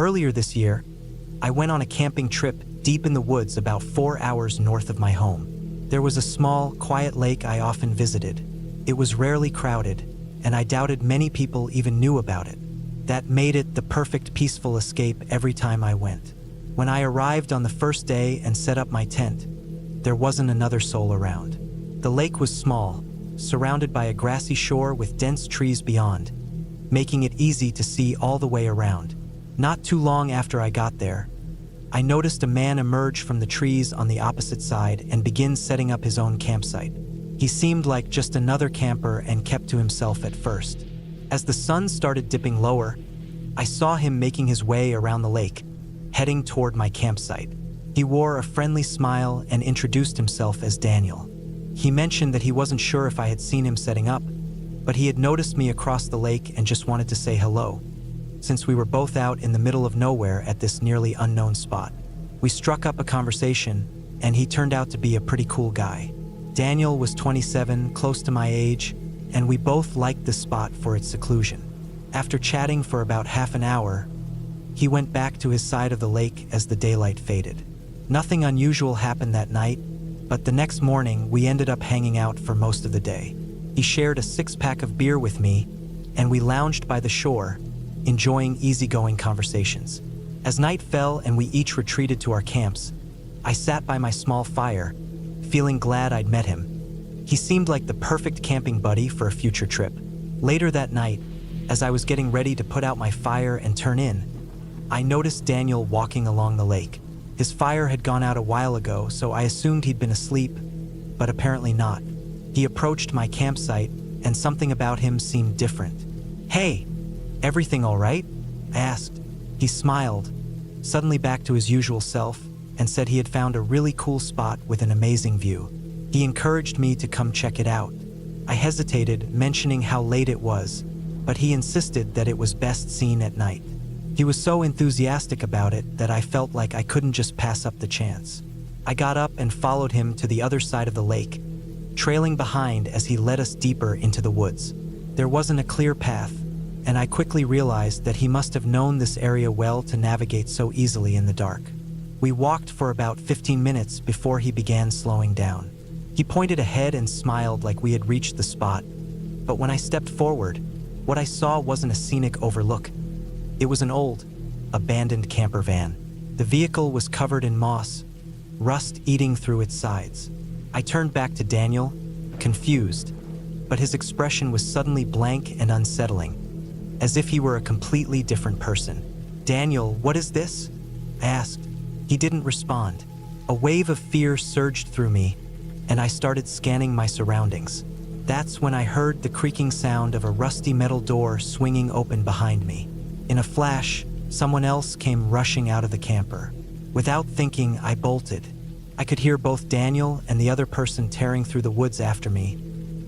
Earlier this year, I went on a camping trip deep in the woods about 4 hours north of my home. There was a small, quiet lake I often visited. It was rarely crowded, and I doubted many people even knew about it. That made it the perfect peaceful escape every time I went. When I arrived on the first day and set up my tent, there wasn't another soul around. The lake was small, surrounded by a grassy shore with dense trees beyond, making it easy to see all the way around. Not too long after I got there, I noticed a man emerge from the trees on the opposite side and begin setting up his own campsite. He seemed like just another camper and kept to himself at first. As the sun started dipping lower, I saw him making his way around the lake, heading toward my campsite. He wore a friendly smile and introduced himself as Daniel. He mentioned that he wasn't sure if I had seen him setting up, but he had noticed me across the lake and just wanted to say hello, since we were both out in the middle of nowhere at this nearly unknown spot. We struck up a conversation, and he turned out to be a pretty cool guy. Daniel was 27, close to my age, and we both liked the spot for its seclusion. After chatting for about half an hour, he went back to his side of the lake as the daylight faded. Nothing unusual happened that night, but the next morning we ended up hanging out for most of the day. He shared a 6-pack of beer with me, and we lounged by the shore, enjoying easygoing conversations. As night fell and we each retreated to our camps, I sat by my small fire, feeling glad I'd met him. He seemed like the perfect camping buddy for a future trip. Later that night, as I was getting ready to put out my fire and turn in, I noticed Daniel walking along the lake. His fire had gone out a while ago, so I assumed he'd been asleep, but apparently not. He approached my campsite, and something about him seemed different. "Hey, everything all right?" I asked. He smiled, suddenly back to his usual self, and said he had found a really cool spot with an amazing view. He encouraged me to come check it out. I hesitated, mentioning how late it was, but he insisted that it was best seen at night. He was so enthusiastic about it that I felt like I couldn't just pass up the chance. I got up and followed him to the other side of the lake, trailing behind as he led us deeper into the woods. There wasn't a clear path, and I quickly realized that he must have known this area well to navigate so easily in the dark. We walked for about 15 minutes before he began slowing down. He pointed ahead and smiled like we had reached the spot, but when I stepped forward, what I saw wasn't a scenic overlook. It was an old, abandoned camper van. The vehicle was covered in moss, rust eating through its sides. I turned back to Daniel, confused, but his expression was suddenly blank and unsettling, as if he were a completely different person. "Daniel, what is this?" I asked. He didn't respond. A wave of fear surged through me, and I started scanning my surroundings. That's when I heard the creaking sound of a rusty metal door swinging open behind me. In a flash, someone else came rushing out of the camper. Without thinking, I bolted. I could hear both Daniel and the other person tearing through the woods after me,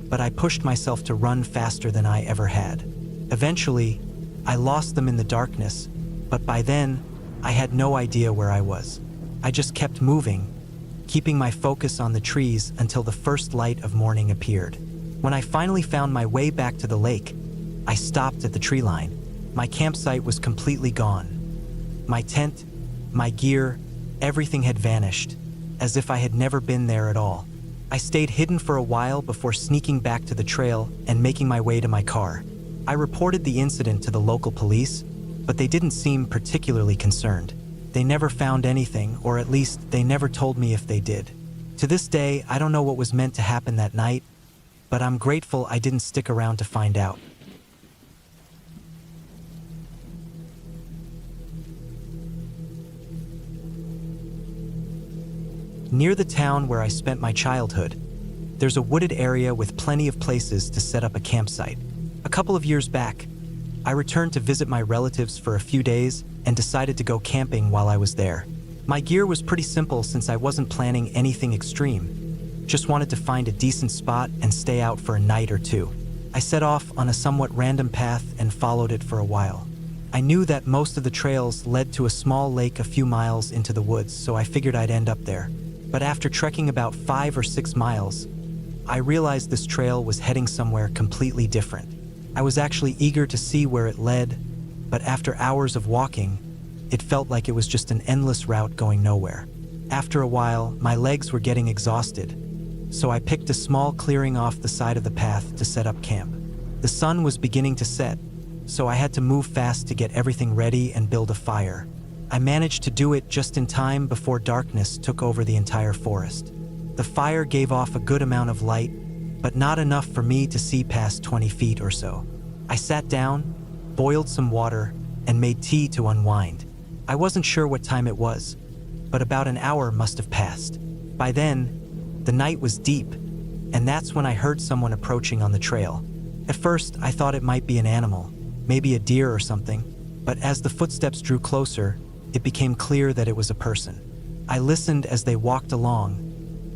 but I pushed myself to run faster than I ever had. Eventually, I lost them in the darkness, but by then, I had no idea where I was. I just kept moving, keeping my focus on the trees until the first light of morning appeared. When I finally found my way back to the lake, I stopped at the tree line. My campsite was completely gone. My tent, my gear, everything had vanished, as if I had never been there at all. I stayed hidden for a while before sneaking back to the trail and making my way to my car. I reported the incident to the local police, but they didn't seem particularly concerned. They never found anything, or at least they never told me if they did. To this day, I don't know what was meant to happen that night, but I'm grateful I didn't stick around to find out. Near the town where I spent my childhood, there's a wooded area with plenty of places to set up a campsite. A couple of years back, I returned to visit my relatives for a few days and decided to go camping while I was there. My gear was pretty simple since I wasn't planning anything extreme. Just wanted to find a decent spot and stay out for a night or two. I set off on a somewhat random path and followed it for a while. I knew that most of the trails led to a small lake a few miles into the woods, so I figured I'd end up there. But after trekking about 5 or 6 miles, I realized this trail was heading somewhere completely different. I was actually eager to see where it led, but after hours of walking, it felt like it was just an endless route going nowhere. After a while, my legs were getting exhausted, so I picked a small clearing off the side of the path to set up camp. The sun was beginning to set, so I had to move fast to get everything ready and build a fire. I managed to do it just in time before darkness took over the entire forest. The fire gave off a good amount of light, but not enough for me to see past 20 feet or so. I sat down, boiled some water, and made tea to unwind. I wasn't sure what time it was, but about an hour must have passed. By then, the night was deep, and that's when I heard someone approaching on the trail. At first, I thought it might be an animal, maybe a deer or something, but as the footsteps drew closer, it became clear that it was a person. I listened as they walked along,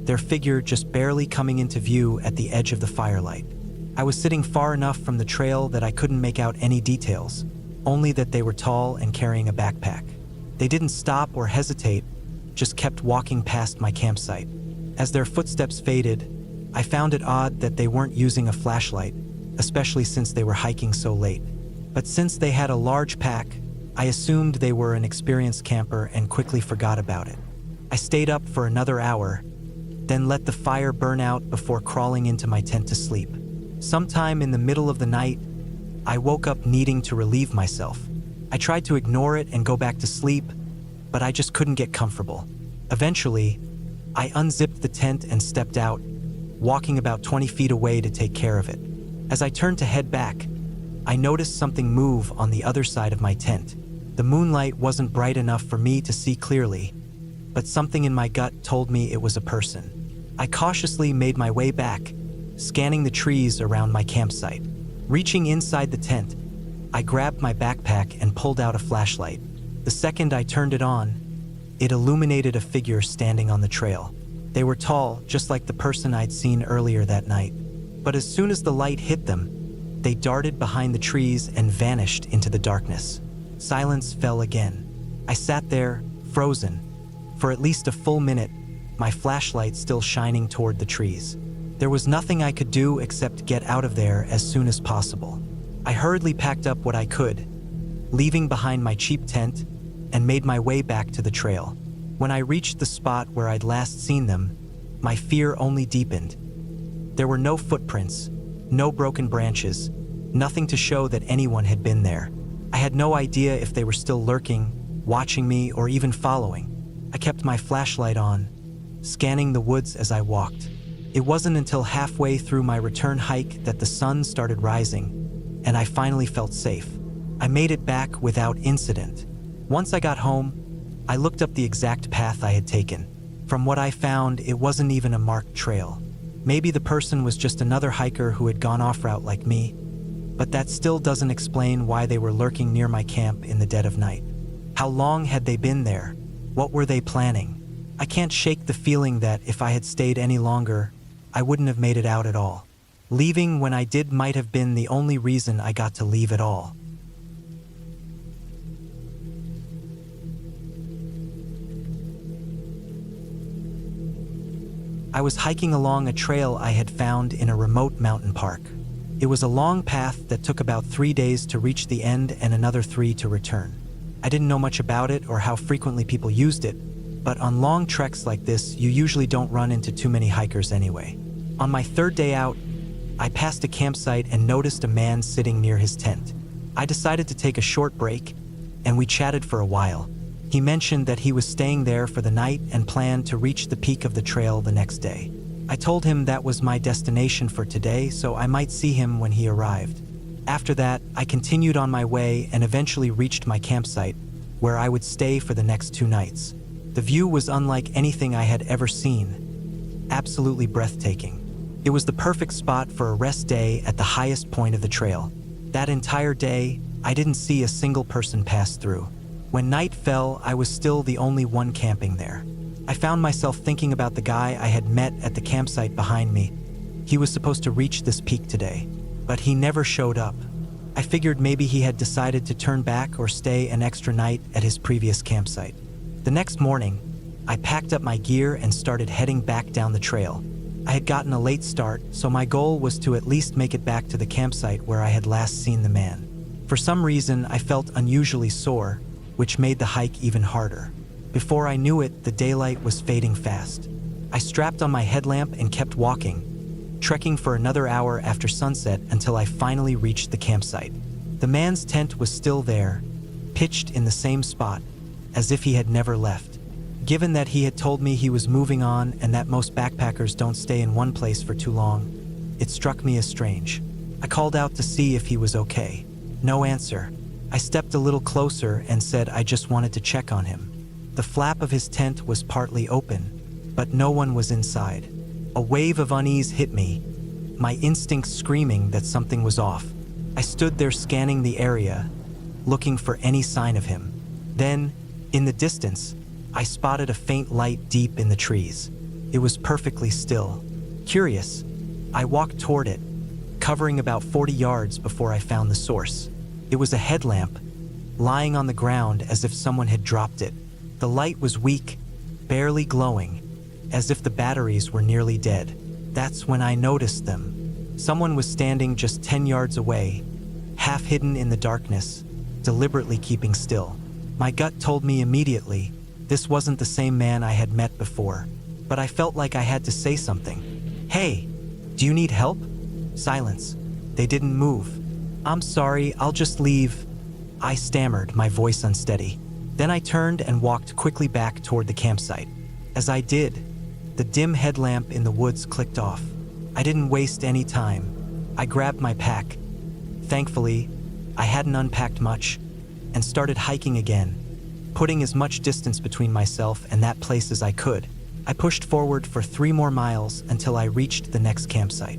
their figure just barely coming into view at the edge of the firelight. I was sitting far enough from the trail that I couldn't make out any details, only that they were tall and carrying a backpack. They didn't stop or hesitate, just kept walking past my campsite. As their footsteps faded, I found it odd that they weren't using a flashlight, especially since they were hiking so late. But since they had a large pack, I assumed they were an experienced camper and quickly forgot about it. I stayed up for another hour, then let the fire burn out before crawling into my tent to sleep. Sometime in the middle of the night, I woke up needing to relieve myself. I tried to ignore it and go back to sleep, but I just couldn't get comfortable. Eventually, I unzipped the tent and stepped out, walking about 20 feet away to take care of it. As I turned to head back, I noticed something move on the other side of my tent. The moonlight wasn't bright enough for me to see clearly, but something in my gut told me it was a person. I cautiously made my way back, scanning the trees around my campsite. Reaching inside the tent, I grabbed my backpack and pulled out a flashlight. The second I turned it on, it illuminated a figure standing on the trail. They were tall, just like the person I'd seen earlier that night. But as soon as the light hit them, they darted behind the trees and vanished into the darkness. Silence fell again. I sat there, frozen, for at least a full minute, my flashlight still shining toward the trees. There was nothing I could do except get out of there as soon as possible. I hurriedly packed up what I could, leaving behind my cheap tent, and made my way back to the trail. When I reached the spot where I'd last seen them, my fear only deepened. There were no footprints, no broken branches, nothing to show that anyone had been there. I had no idea if they were still lurking, watching me, or even following. I kept my flashlight on, scanning the woods as I walked. It wasn't until halfway through my return hike that the sun started rising, and I finally felt safe. I made it back without incident. Once I got home, I looked up the exact path I had taken. From what I found, it wasn't even a marked trail. Maybe the person was just another hiker who had gone off-route like me, but that still doesn't explain why they were lurking near my camp in the dead of night. How long had they been there? What were they planning? I can't shake the feeling that if I had stayed any longer, I wouldn't have made it out at all. Leaving when I did might have been the only reason I got to leave at all. I was hiking along a trail I had found in a remote mountain park. It was a long path that took about 3 days to reach the end and another 3 to return. I didn't know much about it or how frequently people used it, but on long treks like this, you usually don't run into too many hikers anyway. On my third day out, I passed a campsite and noticed a man sitting near his tent. I decided to take a short break, and we chatted for a while. He mentioned that he was staying there for the night and planned to reach the peak of the trail the next day. I told him that was my destination for today, so I might see him when he arrived. After that, I continued on my way and eventually reached my campsite, where I would stay for the next 2 nights. The view was unlike anything I had ever seen. Absolutely breathtaking. It was the perfect spot for a rest day at the highest point of the trail. That entire day, I didn't see a single person pass through. When night fell, I was still the only one camping there. I found myself thinking about the guy I had met at the campsite behind me. He was supposed to reach this peak today, but he never showed up. I figured maybe he had decided to turn back or stay an extra night at his previous campsite. The next morning, I packed up my gear and started heading back down the trail. I had gotten a late start, so my goal was to at least make it back to the campsite where I had last seen the man. For some reason, I felt unusually sore, which made the hike even harder. Before I knew it, the daylight was fading fast. I strapped on my headlamp and kept walking, trekking for another hour after sunset until I finally reached the campsite. The man's tent was still there, pitched in the same spot, as if he had never left. Given that he had told me he was moving on and that most backpackers don't stay in one place for too long, it struck me as strange. I called out to see if he was okay. No answer. I stepped a little closer and said I just wanted to check on him. The flap of his tent was partly open, but no one was inside. A wave of unease hit me, my instincts screaming that something was off. I stood there scanning the area, looking for any sign of him. Then, in the distance, I spotted a faint light deep in the trees. It was perfectly still. Curious, I walked toward it, covering about 40 yards before I found the source. It was a headlamp, lying on the ground as if someone had dropped it. The light was weak, barely glowing, as if the batteries were nearly dead. That's when I noticed them. Someone was standing just 10 yards away, half hidden in the darkness, deliberately keeping still. My gut told me immediately this wasn't the same man I had met before, but I felt like I had to say something. "Hey, do you need help?" Silence. They didn't move. "I'm sorry, I'll just leave," I stammered, my voice unsteady. Then I turned and walked quickly back toward the campsite. As I did, the dim headlamp in the woods clicked off. I didn't waste any time. I grabbed my pack. Thankfully, I hadn't unpacked much, and started hiking again, putting as much distance between myself and that place as I could. I pushed forward for 3 more miles until I reached the next campsite.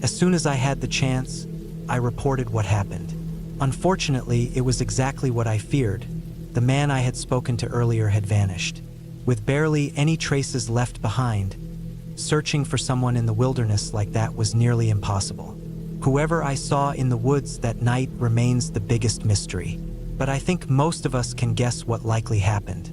As soon as I had the chance, I reported what happened. Unfortunately, it was exactly what I feared. The man I had spoken to earlier had vanished. With barely any traces left behind, searching for someone in the wilderness like that was nearly impossible. Whoever I saw in the woods that night remains the biggest mystery, but I think most of us can guess what likely happened.